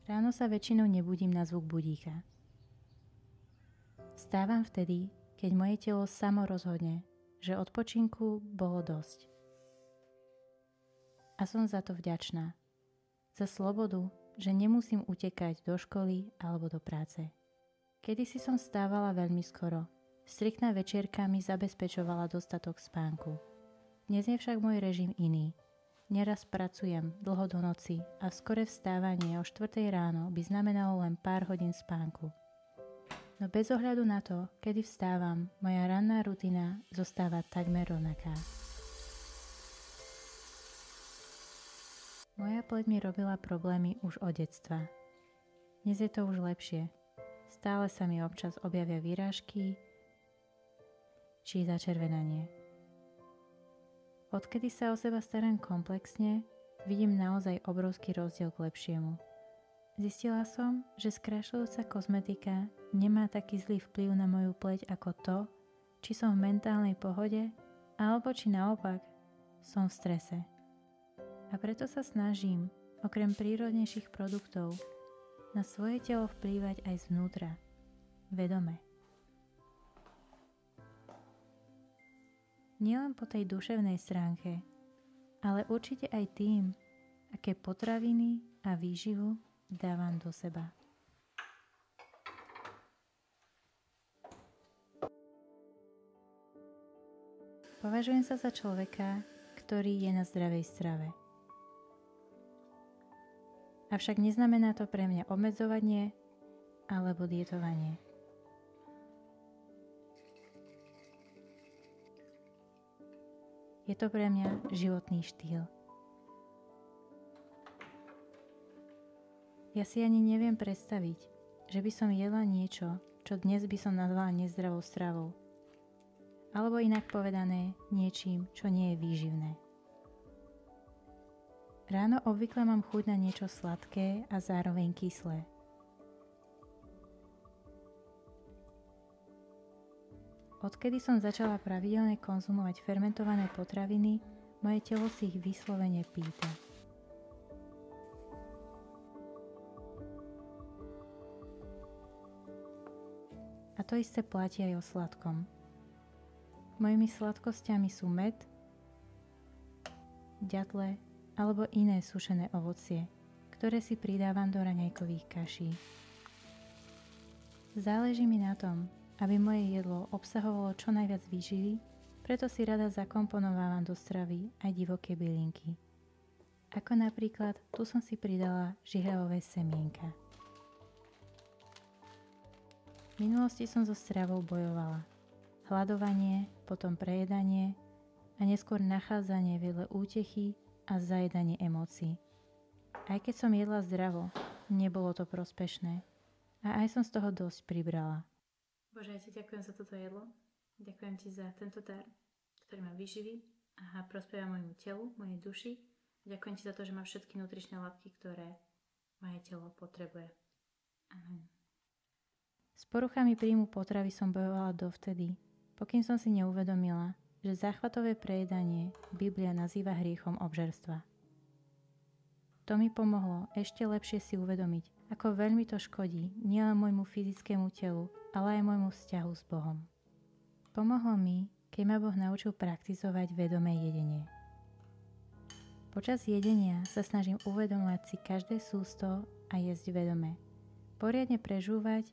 Ráno sa väčšinou nebudím na zvuk budíka. Vstávam vtedy, keď moje telo samo rozhodne, že odpočinku bolo dosť. A som za to vďačná. Za slobodu, že nemusím utekať do školy alebo do práce. Kedysi som vstávala veľmi skoro. Striktná večierka mi zabezpečovala dostatok spánku. Dnes je však môj režim iný. Neraz pracujem dlho do noci a skore vstávanie o 4 ráno by znamenalo len pár hodín spánku. No bez ohľadu na to, kedy vstávam, moja ranná rutina zostáva takmer rovnaká. Moja pleť mi robila problémy už od detstva. Dnes je to už lepšie. Stále sa mi občas objavia výrážky či začervenanie. Odkedy sa o seba starám komplexne, vidím naozaj obrovský rozdiel k lepšiemu. Zistila som, že skrášľujúca kozmetika nemá taký zlý vplyv na moju pleť ako to, či som v mentálnej pohode, alebo či naopak som v strese. A preto sa snažím, okrem prírodnejších produktov, na svoje telo vplývať aj zvnútra, vedome. Nielen po tej duševnej stránke, ale určite aj tým, aké potraviny a výživu dávam do seba. Považujem sa za človeka, ktorý je na zdravej strave. Avšak neznamená to pre mňa obmedzovanie alebo dietovanie. Je to pre mňa životný štýl. Ja si ani neviem predstaviť, že by som jedla niečo, čo dnes by som nazvala nezdravou stravou. Alebo inak povedané, niečím, čo nie je výživné. Ráno obvykle mám chuť na niečo sladké a zároveň kyslé. Odkedy som začala pravidelne konzumovať fermentované potraviny, moje telo si ich vyslovene pýta. A to isté platí aj o sladkom. Mojimi sladkosťami sú med, ďatle alebo iné sušené ovocie, ktoré si pridávam do raňajkových kaší. Záleží mi na tom, aby moje jedlo obsahovalo čo najviac výživy, preto si rada zakomponovávam do stravy aj divoké bylinky. Ako napríklad tu som si pridala žihľavové semienka. V minulosti som so stravou bojovala. Hladovanie, potom prejedanie a neskôr nachádzanie vedľa útechy a zajedanie emócií. Aj keď som jedla zdravo, nebolo to prospešné a aj som z toho dosť pribrala. Bože, ja ti ďakujem za toto jedlo. Ďakujem ti za tento dar, ktorý ma vyživí a prospieva môjmu telu, mojej duši. Ďakujem ti za to, že má všetky nutričné látky, ktoré moje telo potrebuje. Amen. S poruchami príjmu potravy som bojovala dovtedy, pokým som si neuvedomila, že záchvatové prejedanie Biblia nazýva hriechom obžerstva. To mi pomohlo ešte lepšie si uvedomiť, ako veľmi to škodí nielen môjmu fyzickému telu, ale aj môjmu vzťahu s Bohom. Pomohlo mi, keď ma Boh naučil praktizovať vedomé jedenie. Počas jedenia sa snažím uvedomovať si každé sústo a jesť vedome. Poriadne prežúvať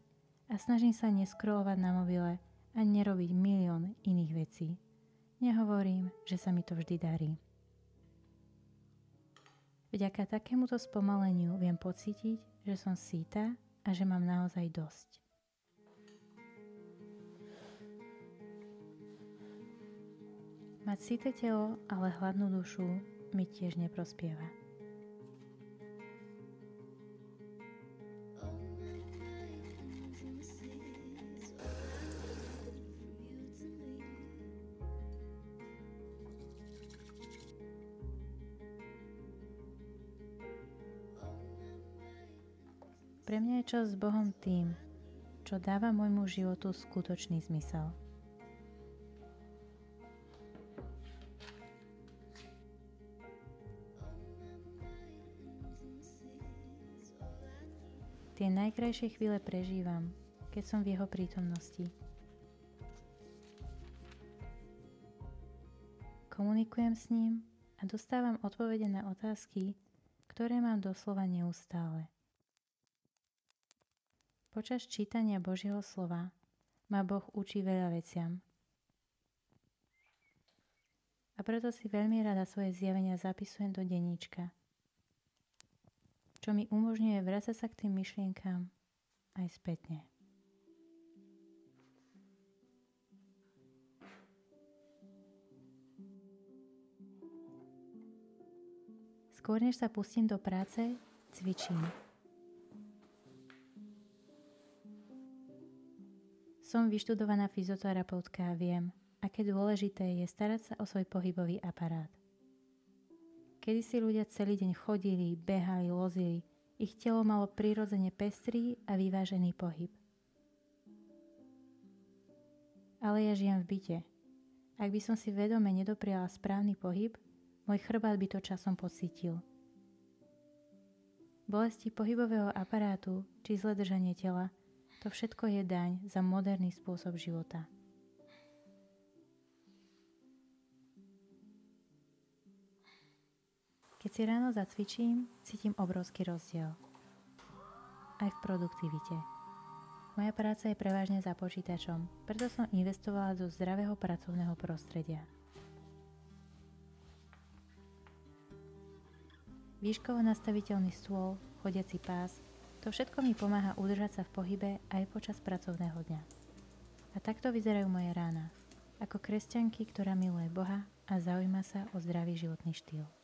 a snažím sa neskrolovať na mobile a nerobiť milión iných vecí. Nehovorím, že sa mi to vždy darí. Vďaka takémuto spomaleniu viem pocítiť, že som sýta a že mám naozaj dosť. Mať syté telo, ale hladnú dušu mi tiež neprospieva. Pre mňa je čas s Bohom tým, čo dáva môjmu životu skutočný zmysel. Tie najkrajšie chvíle prežívam, keď som v jeho prítomnosti. Komunikujem s ním a dostávam odpovede na otázky, ktoré mám doslova neustále. Počas čítania Božieho slova ma Boh učí veľa veciam. A preto si veľmi rada svoje zjavenia zapisujem do denníčka, čo mi umožňuje vrácať sa k tým myšlienkám aj spätne. Skôr než sa pustím do práce, cvičím. Som vyštudovaná fyzioterapeutka a viem, aké dôležité je starať sa o svoj pohybový aparát. Kedysi ľudia celý deň chodili, behali, lozili, ich telo malo prirodzene pestrý a vyvážený pohyb. Ale ja žijem v byte. Ak by som si vedome nedopriala správny pohyb, môj chrbát by to časom pocítil. Bolesti pohybového aparátu či zlé držanie tela, to všetko je daň za moderný spôsob života. Keď si ráno zacvičím, cítim obrovský rozdiel. Aj v produktivite. Moja práca je prevažne za počítačom, preto som investovala do zdravého pracovného prostredia. Výškovo nastaviteľný stôl, chodiaci pás, to všetko mi pomáha udržať sa v pohybe aj počas pracovného dňa. A takto vyzerajú moje rána, ako kresťanky, ktorá miluje Boha a zaujíma sa o zdravý životný štýl.